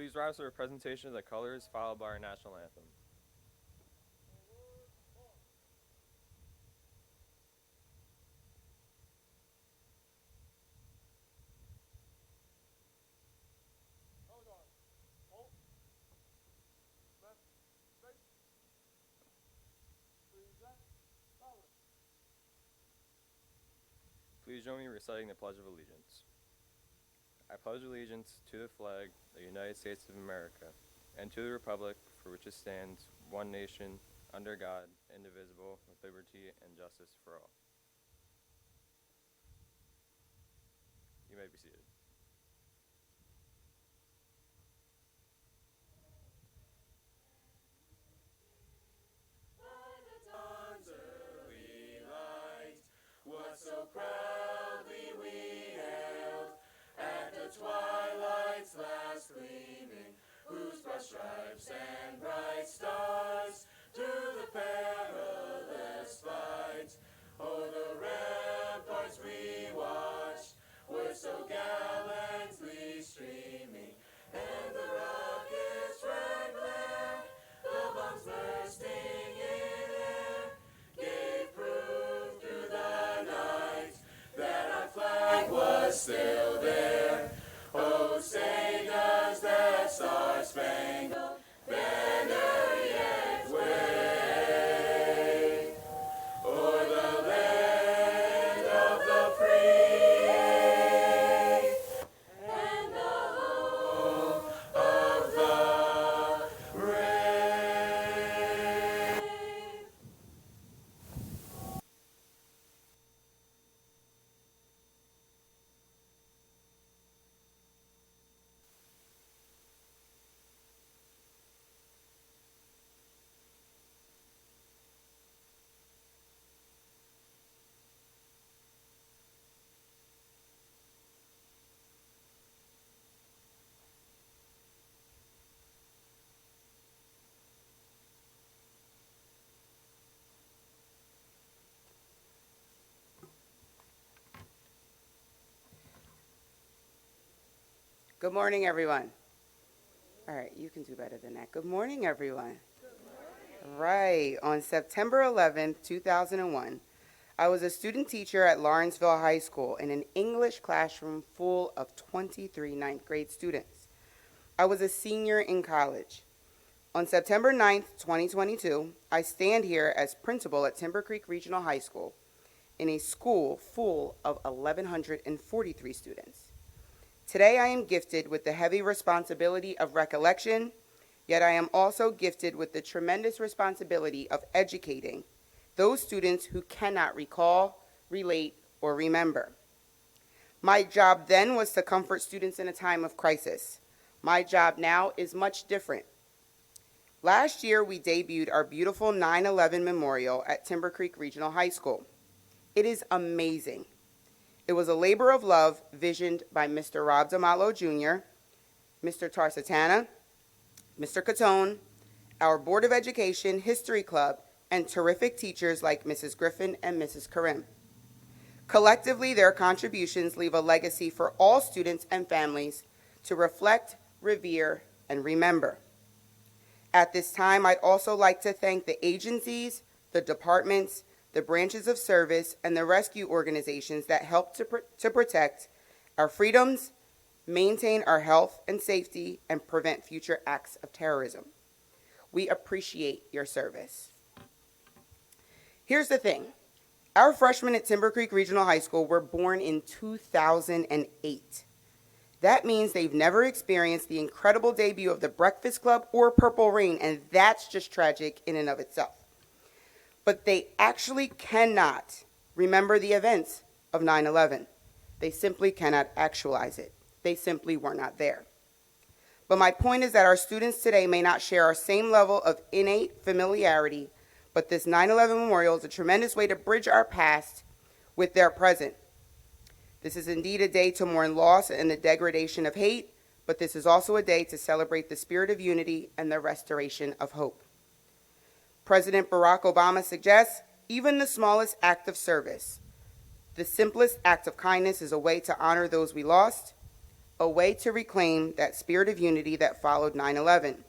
Please rise for a presentation of the colors, followed by our national anthem. Please join me in reciting the Pledge of Allegiance. I pledge allegiance to the flag of the United States of America, and to the republic for which it stands, one nation, under God, indivisible, with liberty and justice for all. You may be seated. What so proudly we hailed at the twilight's last gleaming, whose broad stripes and bright stars through the perilous fight, o'er the ramparts we watched, were so gallantly streaming, and the rocket's red glare, the bombs bursting in air, gave proof through the night that our flag was still there. Oh, say does that star-spangled banner yet wave o'er the land of the free and the home of the brave. Good morning, everyone. All right, you can do better than that. Good morning, everyone. Right. On September 11th, 2001, I was a student teacher at Lawrenceville High School in an English classroom full of 23 ninth grade students. I was a senior in college. On September 9th, 2022, I stand here as principal at Timber Creek Regional High School in a school full of 1,143 students. Today I am gifted with the heavy responsibility of recollection, yet I am also gifted with the tremendous responsibility of educating those students who cannot recall, relate, or remember. My job then was to comfort students in a time of crisis. My job now is much different. Last year, we debuted our beautiful 9/11 memorial at Timber Creek Regional High School. It is amazing. It was a labor of love visioned by Mr. Rob D'Amalo Jr., Mr. Tarsatana, Mr. Catone, our Board of Education History Club, and terrific teachers like Mrs. Griffin and Mrs. Karim. Collectively, their contributions leave a legacy for all students and families to reflect, revere, and remember. At this time, I'd also like to thank the agencies, the departments, the branches of service, and the rescue organizations that help to protect our freedoms, maintain our health and safety, and prevent future acts of terrorism. We appreciate your service. Here's the thing. Our freshmen at Timber Creek Regional High School were born in 2008. That means they've never experienced the incredible debut of the Breakfast Club or Purple Rain, and that's just tragic in and of itself. But they actually cannot remember the events of 9/11. They simply cannot actualize it. They simply were not there. But my point is that our students today may not share our same level of innate familiarity, but this 9/11 memorial is a tremendous way to bridge our past with their present. This is indeed a day to mourn loss and the degradation of hate, but this is also a day to celebrate the spirit of unity and the restoration of hope. President Barack Obama suggests even the smallest act of service, the simplest act of kindness, is a way to honor those we lost. a way to reclaim that spirit of unity that followed 9/11.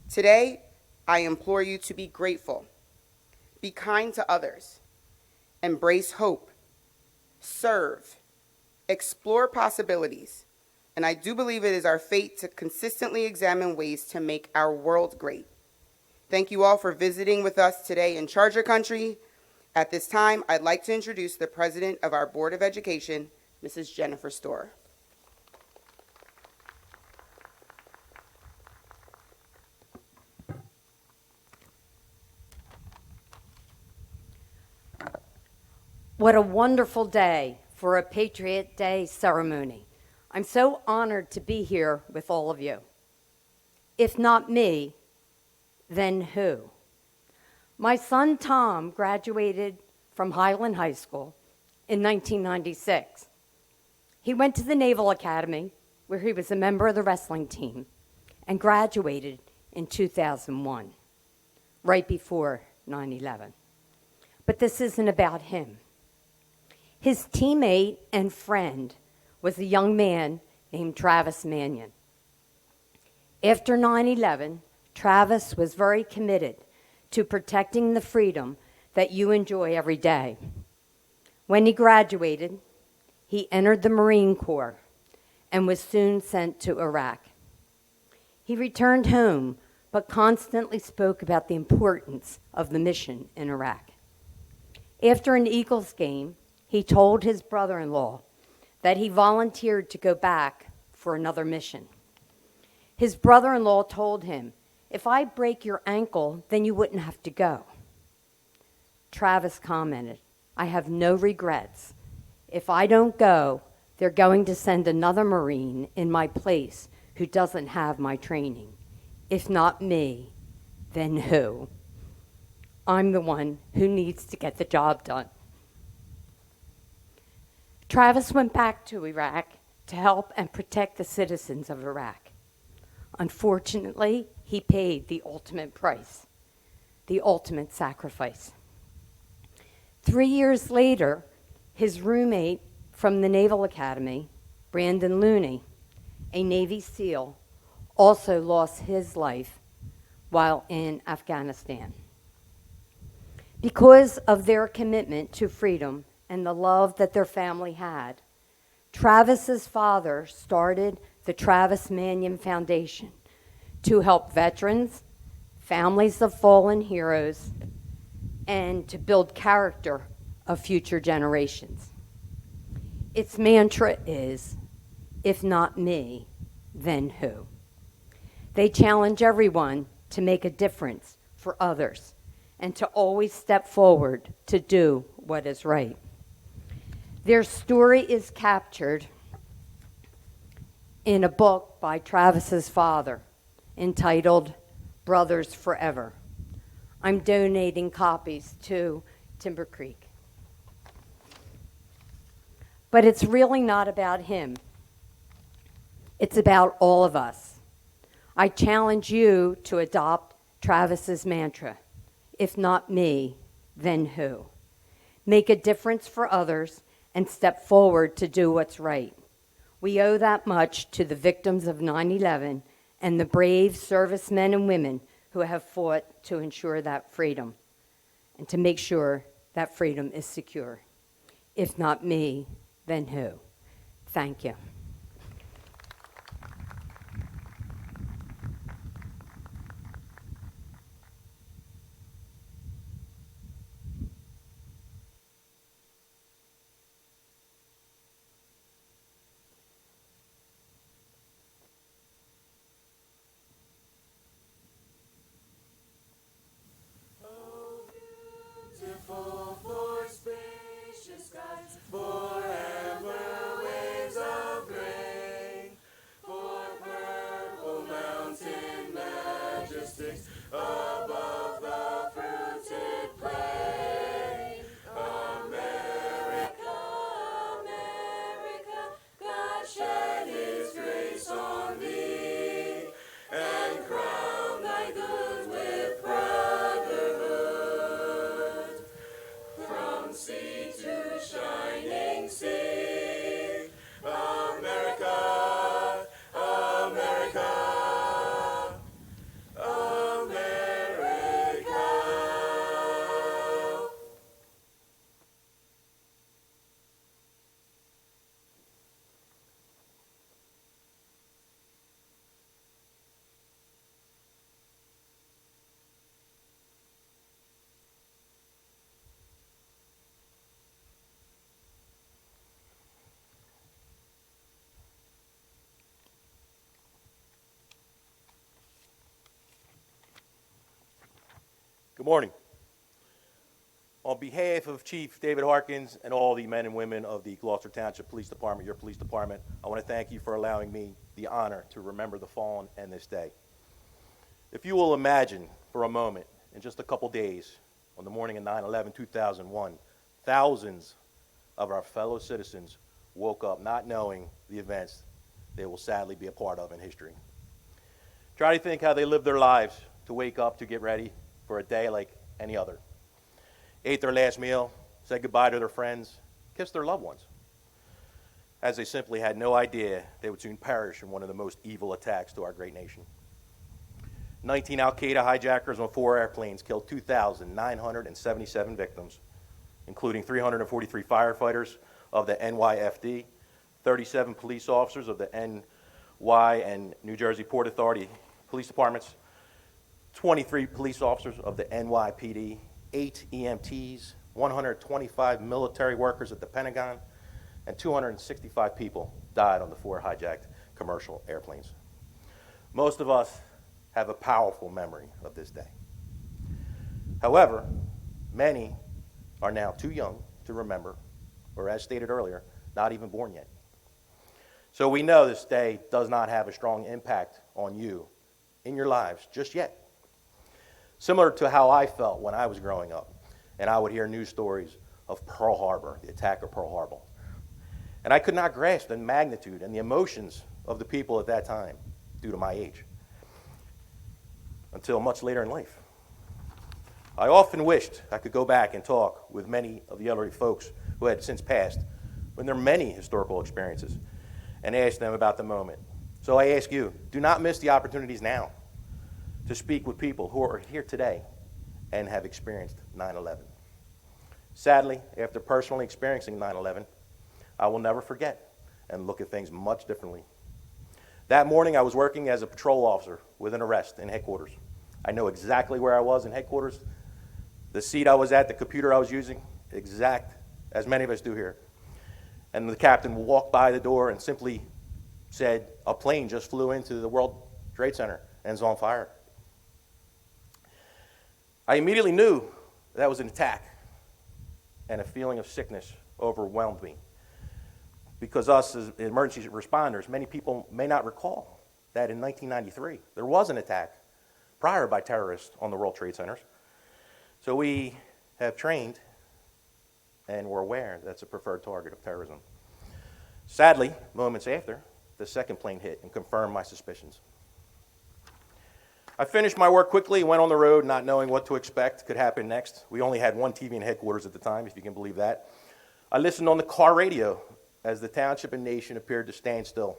Today, I implore you to be grateful, be kind to others, embrace hope, serve, explore possibilities, and I do believe it is our fate to consistently examine ways to make our world great. Thank you all for visiting with us today in Charger Country. At this time, I'd like to introduce the President of our Board of Education, Mrs. Jennifer Storr. What a wonderful day for a Patriot Day ceremony. I'm so honored to be here with all of you. If not me, then who? My son Tom graduated from Highland High School in 1996. He went to the Naval Academy, where he was a member of the wrestling team, and graduated in 2001, right before 9/11. But this isn't about him. His teammate and friend was a young man named Travis Mannion. After 9/11, Travis was very committed to protecting the freedom that you enjoy every day. When he graduated, he entered the Marine Corps and was soon sent to Iraq. He returned home, but constantly spoke about the importance of the mission in Iraq. After an Eagles game, he told his brother-in-law that he volunteered to go back for another mission. His brother-in-law told him, "If I break your ankle, then you wouldn't have to go." Travis commented, "I have no regrets. If I don't go, they're going to send another Marine in my place who doesn't have my training. If not me, then who? I'm the one who needs to get the job done." Travis went back to Iraq to help and protect the citizens of Iraq. Unfortunately, he paid the ultimate price, the ultimate sacrifice. 3 years later, his roommate from the Naval Academy, Brandon Looney, a Navy SEAL, also lost his life while in Afghanistan. Because of their commitment to freedom and the love that their family had, Travis's father started the Travis Mannion Foundation to help veterans, families of fallen heroes, and to build character of future generations. Its mantra is, "If not me, then who?" They challenge everyone to make a difference for others and to always step forward to do what is right. Their story is captured in a book by Travis's father entitled Brothers Forever. I'm donating copies to Timber Creek. But it's really not about him. It's about all of us. I challenge you to adopt Travis's mantra, "If not me, then who?" Make a difference for others and step forward to do what's right. We owe that much to the victims of 9/11 and the brave servicemen and women who have fought to ensure that freedom and to make sure that freedom is secure. If not me, then who? Thank you. Beautiful for spacious skies, forever waves of Good morning. On behalf of Chief David Harkins and all the men and women of the Gloucester Township Police Department, your police department, I want to thank you for allowing me the honor to remember the fallen and this day. If you will imagine for a moment, in just a couple days, on the morning of 9/11/2001, thousands of our fellow citizens woke up not knowing the events they will sadly be a part of in history. Try to think how they lived their lives to wake up to get ready for a day like any other. Ate their last meal, said goodbye to their friends, kissed their loved ones, as they simply had no idea they would soon perish in one of the most evil attacks to our great nation. 19 Al-Qaeda hijackers on 4 airplanes killed 2,977 victims, including 343 firefighters of the NYFD, 37 police officers of the NY and New Jersey Port Authority police departments, 23 police officers of the NYPD, 8 EMTs, 125 military workers at the Pentagon, and 265 people died on the 4 hijacked commercial airplanes. Most of us have a powerful memory of this day. However, many are now too young to remember, or as stated earlier, not even born yet. So we know this day does not have a strong impact on you in your lives just yet. Similar to how I felt when I was growing up, and I would hear news stories of Pearl Harbor, the attack of Pearl Harbor. And I could not grasp the magnitude and the emotions of the people at that time due to my age, until much later in life. I often wished I could go back and talk with many of the elderly folks who had since passed, when there are many historical experiences, and ask them about the moment. So I ask you, do not miss the opportunities now to speak with people who are here today and have experienced 9/11. Sadly, after personally experiencing 9/11, I will never forget and look at things much differently. That morning, I was working as a patrol officer with an arrest in headquarters. I know exactly where I was in headquarters, the seat I was at, the computer I was using, exact as many of us do here. And the captain walked by the door and simply said, a plane just flew into the World Trade Center and is on fire. I immediately knew that was an attack, and a feeling of sickness overwhelmed me. Because us as emergency responders, many people may not recall that in 1993, there was an attack prior by terrorists on the World Trade Centers. So we have trained and we're aware that's a preferred target of terrorism. Sadly, moments after, the second plane hit and confirmed my suspicions. I finished my work quickly, went on the road not knowing what to expect could happen next. We only had one TV in headquarters at the time, if you can believe that. I listened on the car radio as the township and nation appeared to stand still.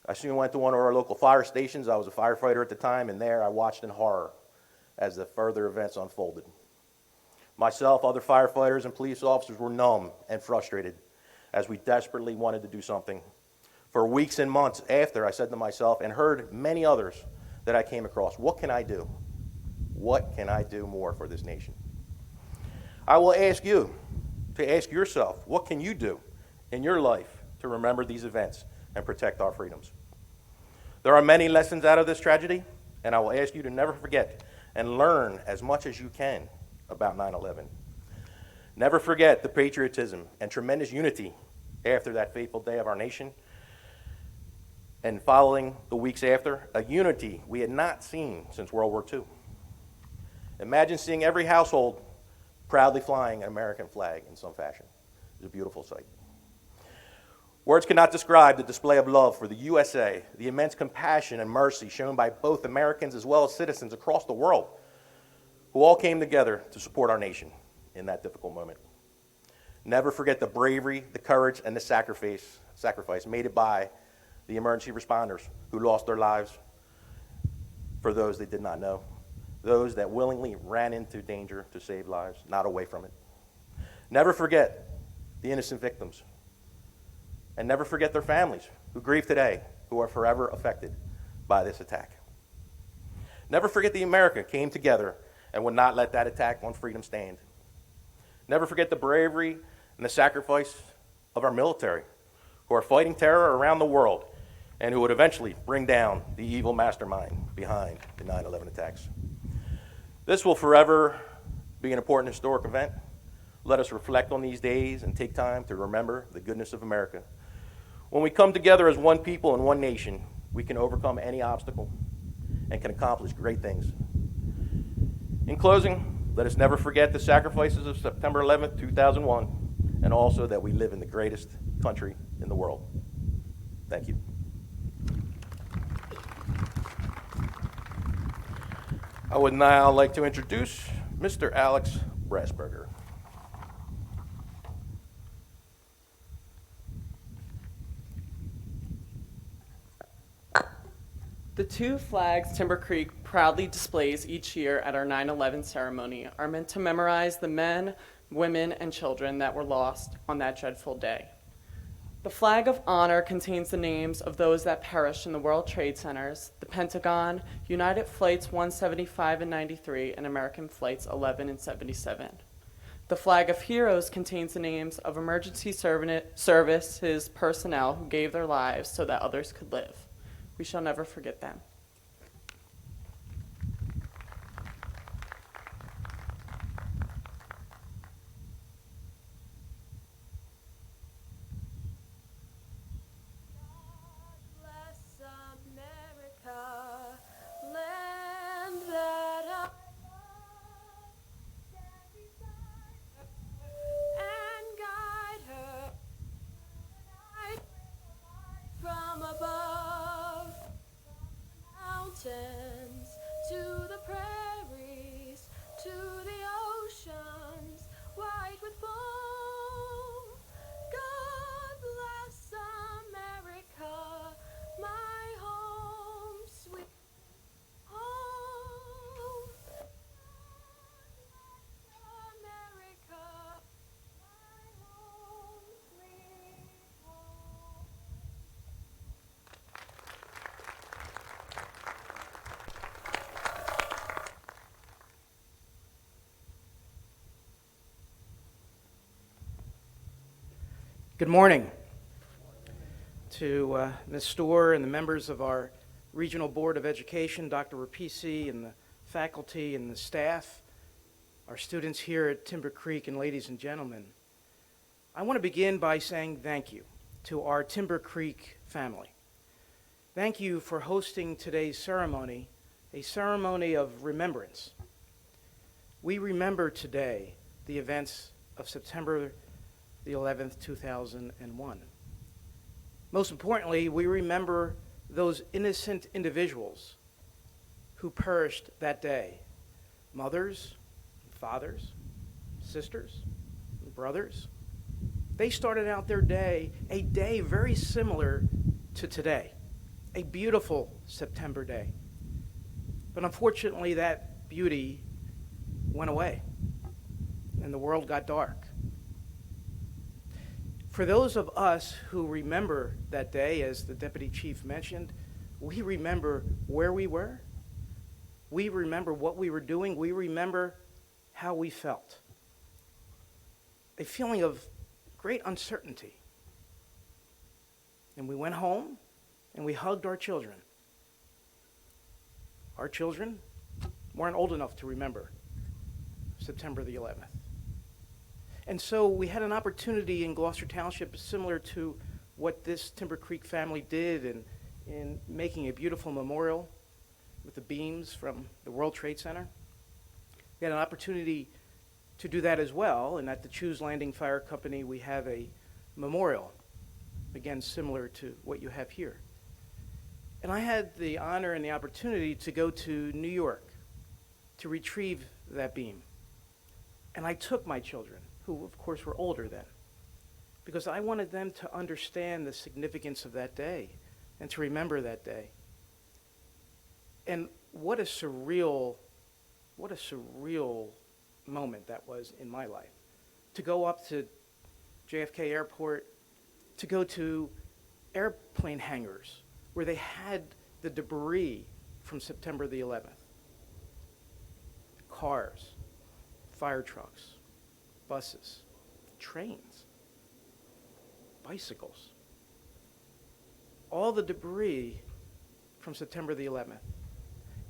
I soon went to one of our local fire stations. I was a firefighter at the time, and there I watched in horror as the further events unfolded. Myself, other firefighters, and police officers were numb and frustrated as we desperately wanted to do something. For weeks and months after, I said to myself and heard many others that I came across, what can I do? What can I do more for this nation? I will ask you to ask yourself, what can you do in your life to remember these events and protect our freedoms? There are many lessons out of this tragedy, and I will ask you to never forget and learn as much as you can about 9/11. Never forget the patriotism and tremendous unity after that fateful day of our nation, and following the weeks after, a unity we had not seen since World War II. Imagine seeing every household proudly flying an American flag in some fashion. It was a beautiful sight. Words cannot describe the display of love for the USA, the immense compassion and mercy shown by both Americans as well as citizens across the world, who all came together to support our nation in that difficult moment. Never forget the bravery, the courage, and the sacrifice made by the emergency responders who lost their lives for those they did not know, those that willingly ran into danger to save lives, not away from it. Never forget the innocent victims, and never forget their families who grieve today, who are forever affected by this attack. Never forget the America came together and would not let that attack on freedom stand. Never forget the bravery and the sacrifice of our military, who are fighting terror around the world and who would eventually bring down the evil mastermind behind the 9/11 attacks. This will forever be an important historic event. Let us reflect on these days and take time to remember the goodness of America. When we come together as one people and one nation, we can overcome any obstacle and can accomplish great things. In closing, let us never forget the sacrifices of September 11th, 2001, and also that we live in the greatest country in the world. Thank you. I would now like to introduce Mr. Alex Brasberger. The two flags Timber Creek proudly displays each year at our 9/11 ceremony are meant to memorize the men, women, and children that were lost on that dreadful day. The flag of honor contains the names of those that perished in the World Trade Centers, the Pentagon, United Flights 175 and 93, and American Flights 11 and 77. The flag of heroes contains the names of emergency services personnel who gave their lives so that others could live. We shall never forget them. Bless America, land that I love. Stand beside her and guide her. I pray from above, from the mountains to the prairies, to the oceans, white with foam. God bless America, my home, sweet home. God bless America, my home, sweet home. Good morning to Ms. Storr and the members of our Regional Board of Education, Dr. Rapisi and the faculty and the staff, our students here at Timber Creek, and ladies and gentlemen. I want to begin by saying thank you to our Timber Creek family. Thank you for hosting today's ceremony, a ceremony of remembrance. We remember today the events of September the 11th, 2001. Most importantly, we remember those innocent individuals who perished that day. Mothers, fathers, sisters, brothers. They started out their day, a day very similar to today, a beautiful September day. But unfortunately, that beauty went away, and the world got dark. For those of us who remember that day, as the deputy chief mentioned, we remember where we were. We remember what we were doing. We remember how we felt. A feeling of great uncertainty. And we went home and we hugged our children. Our children weren't old enough to remember September the 11th. And so we had an opportunity in Gloucester Township similar to what this Timber Creek family did in making a beautiful memorial with the beams from the World Trade Center. We had an opportunity to do that as well, and at the Choose Landing Fire Company we have a memorial, again similar to what you have here. And I had the honor and the opportunity to go to New York to retrieve that beam. And I took my children, who of course were older then, because I wanted them to understand the significance of that day and to remember that day. And what a surreal moment that was in my life. To go up to JFK Airport, to go to airplane hangars where they had the debris from September the 11th. Cars, fire trucks, buses, trains, bicycles, all the debris from September the 11th.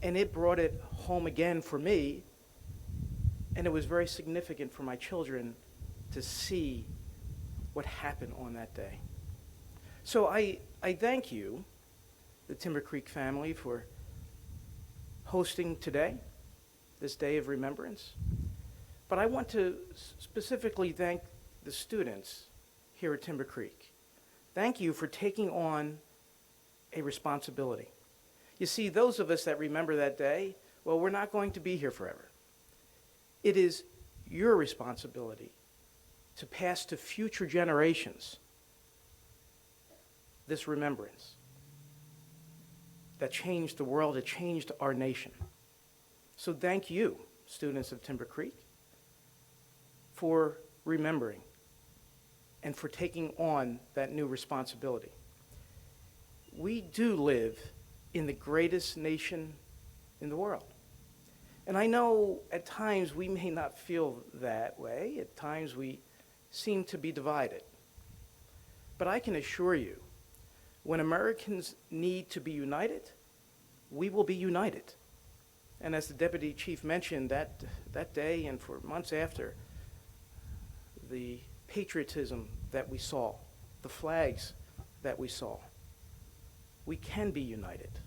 And it brought it home again for me And it was very significant for my children to see what happened on that day. So I thank you, the Timber Creek family, for hosting today, this day of remembrance. But I want to specifically thank the students here at Timber Creek. Thank you for taking on a responsibility. You see, those of us that remember that day, well, we're not going to be here forever. It is your responsibility to pass to future generations this remembrance that changed the world, it changed our nation. So thank you, students of Timber Creek, for remembering and for taking on that new responsibility. We do live in the greatest nation in the world. And I know at times we may not feel that way. At times we seem to be divided. But I can assure you, when Americans need to be united, we will be united. And as the Deputy Chief mentioned, that day and for months after, the patriotism that we saw, the flags that we saw, we can be united.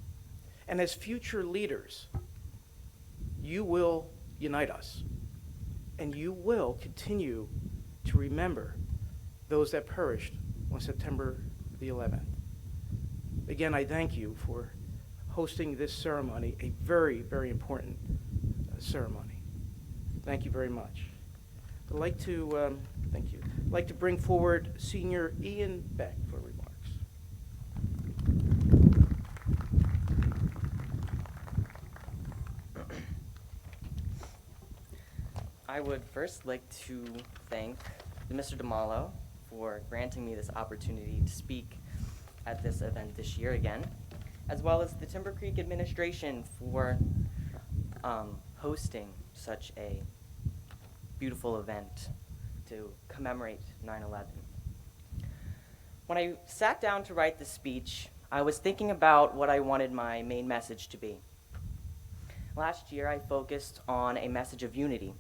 And as future leaders, you will unite us. And you will continue to remember those that perished on September the 11th. Again, I thank you for hosting this ceremony, a very, very important ceremony. Thank you very much. I'd like to, thank you. I'd like to bring forward Senior Ian Beck for remarks. I would first like to thank Mr. DeMallo for granting me this opportunity to speak at this event this year again, as well as the Timber Creek administration for hosting such a beautiful event to commemorate 9/11. When I sat down to write the speech, I was thinking about what I wanted my main message to be. Last year, I focused on a message of unity.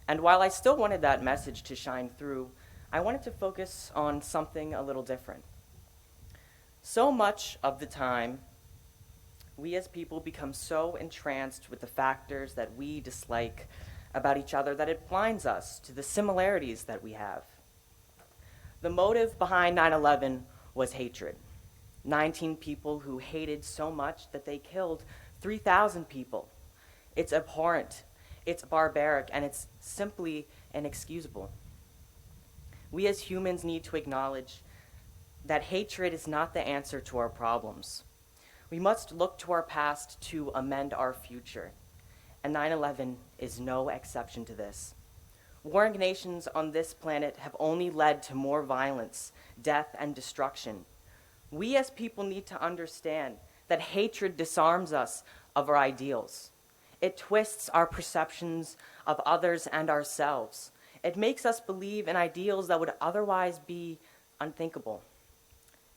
And while I still wanted that message to shine through, I wanted to focus on something a little different. So much of the time, we as people become so entranced with the factors that we dislike about each other that it blinds us to the similarities that we have. The motive behind 9/11 was hatred. 19 people who hated so much that they killed 3,000 people. It's abhorrent, it's barbaric, and it's simply inexcusable. We as humans need to acknowledge that hatred is not the answer to our problems. We must look to our past to amend our future, and 9/11 is no exception to this. Warring nations on this planet have only led to more violence, death, and destruction. We as people need to understand that hatred disarms us of our ideals. It twists our perceptions of others and ourselves. It makes us believe in ideals that would otherwise be unthinkable.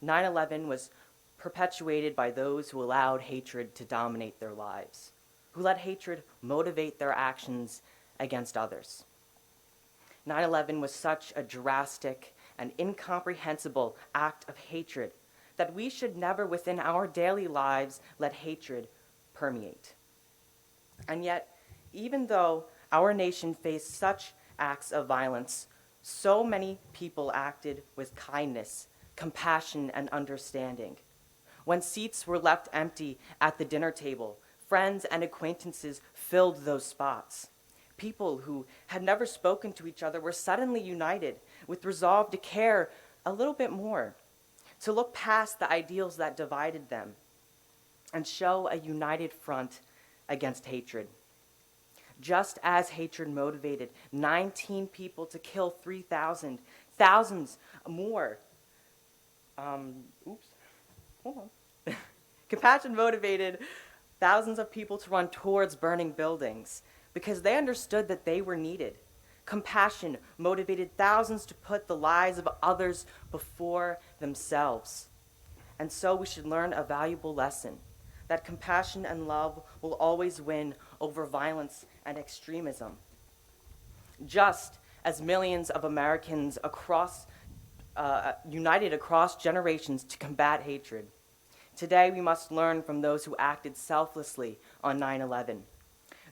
9/11 was perpetuated by those who allowed hatred to dominate their lives, who let hatred motivate their actions against others. 9/11 was such a drastic and incomprehensible act of hatred that we should never within our daily lives let hatred permeate. And yet, even though our nation faced such acts of violence, so many people acted with kindness, compassion, and understanding. When seats were left empty at the dinner table, friends and acquaintances filled those spots. People who had never spoken to each other were suddenly united with resolve to care a little bit more, to look past the ideals that divided them, and show a united front against hatred. Just as hatred motivated 19 people to kill 3,000, thousands more. Compassion motivated thousands of people to run towards burning buildings because they understood that they were needed. Compassion motivated thousands to put the lives of others before themselves. And so we should learn a valuable lesson, that compassion and love will always win over violence and extremism. just as millions of Americans united across generations to combat hatred. Today, we must learn from those who acted selflessly on 9/11.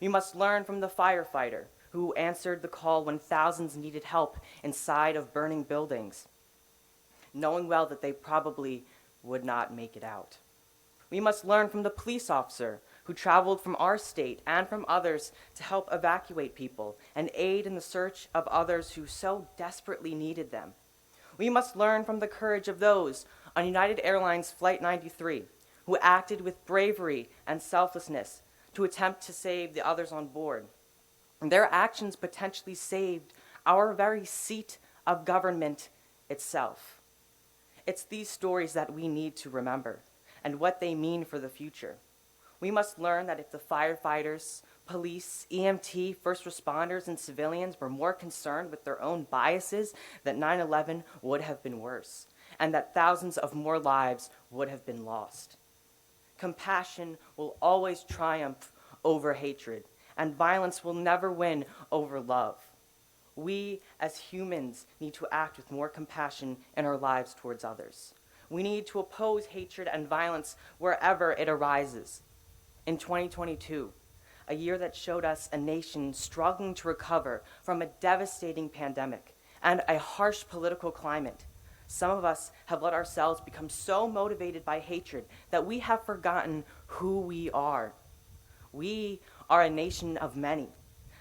We must learn from the firefighter who answered the call when thousands needed help inside of burning buildings, knowing well that they probably would not make it out. We must learn from the police officer who traveled from our state and from others to help evacuate people and aid in the search of others who so desperately needed them. We must learn from the courage of those on United Airlines Flight 93 who acted with bravery and selflessness to attempt to save the others on board. Their actions potentially saved our very seat of government itself. It's these stories that we need to remember and what they mean for the future. We must learn that if the firefighters, police, EMT, first responders, and civilians were more concerned with their own biases, that 9/11 would have been worse, and that thousands of more lives would have been lost. Compassion will always triumph over hatred, and violence will never win over love. We, as humans, need to act with more compassion in our lives towards others. We need to oppose hatred and violence wherever it arises. In 2022, a year that showed us a nation struggling to recover from a devastating pandemic and a harsh political climate, some of us have let ourselves become so motivated by hatred that we have forgotten who we are. We are a nation of many,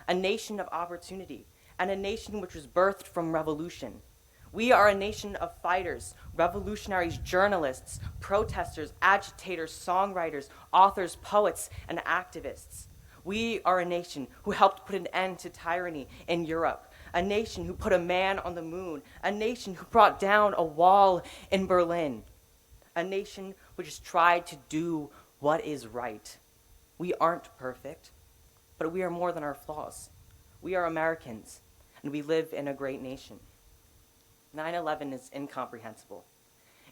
a nation of opportunity, and a nation which was birthed from revolution. We are a nation of fighters, revolutionaries, journalists, protesters, agitators, songwriters, authors, poets, and activists. We are a nation who helped put an end to tyranny in Europe, a nation who put a man on the moon, a nation who brought down a wall in Berlin, a nation which has tried to do what is right. We aren't perfect, but we are more than our flaws. We are Americans, and we live in a great nation. 9/11 is incomprehensible.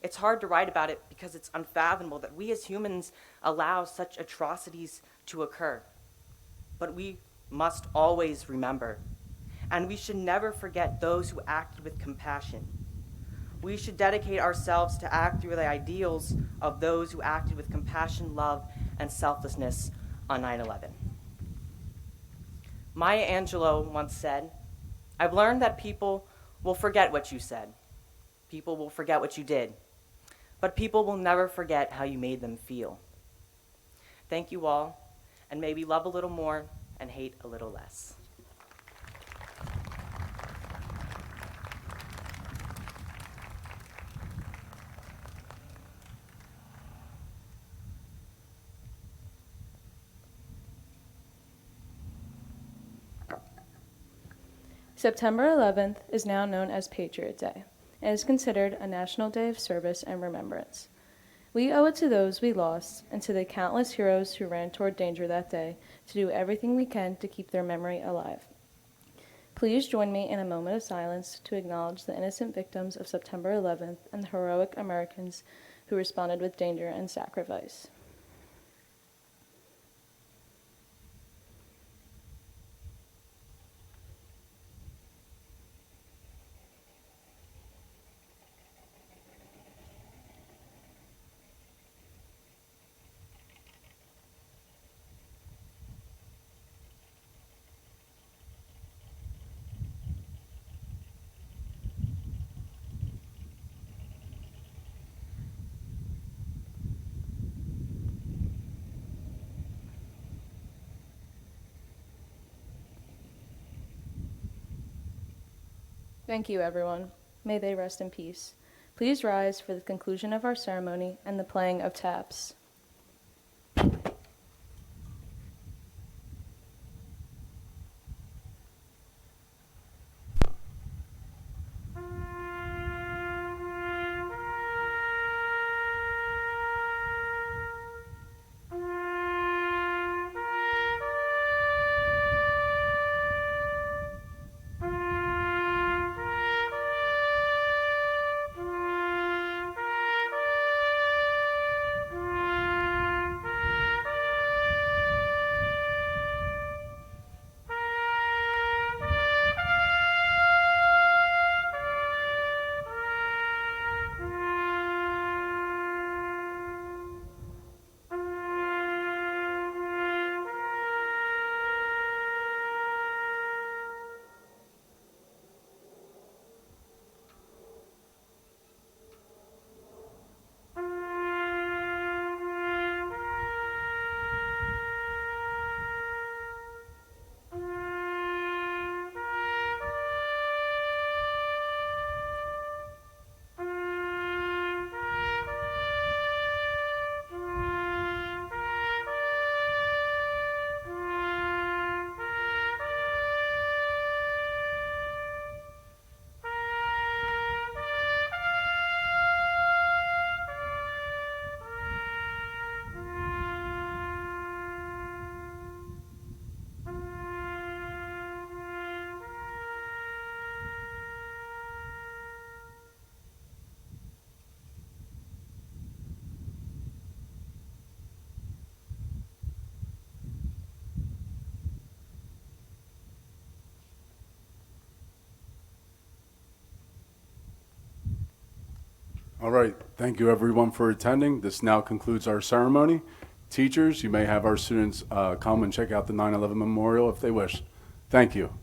It's hard to write about it because it's unfathomable that we as humans allow such atrocities to occur. But we must always remember, and we should never forget those who acted with compassion. We should dedicate ourselves to act through the ideals of those who acted with compassion, love, and selflessness on 9/11. Maya Angelou once said, "I've learned that people will forget what you said. People will forget what you did. But people will never forget how you made them feel." Thank you all, and may we love a little more and hate a little less. September 11th is now known as Patriot Day and is considered a national day of service and remembrance. We owe it to those we lost and to the countless heroes who ran toward danger that day to do everything we can to keep their memory alive. Please join me in a moment of silence to acknowledge the innocent victims of September 11th and the heroic Americans who responded with danger and sacrifice. Thank you, everyone. May they rest in peace. Please rise for the conclusion of our ceremony and the playing of taps. All right, thank you everyone for attending. This now concludes our ceremony. Teachers, you may have our students come and check out the 9/11 memorial if they wish. Thank you.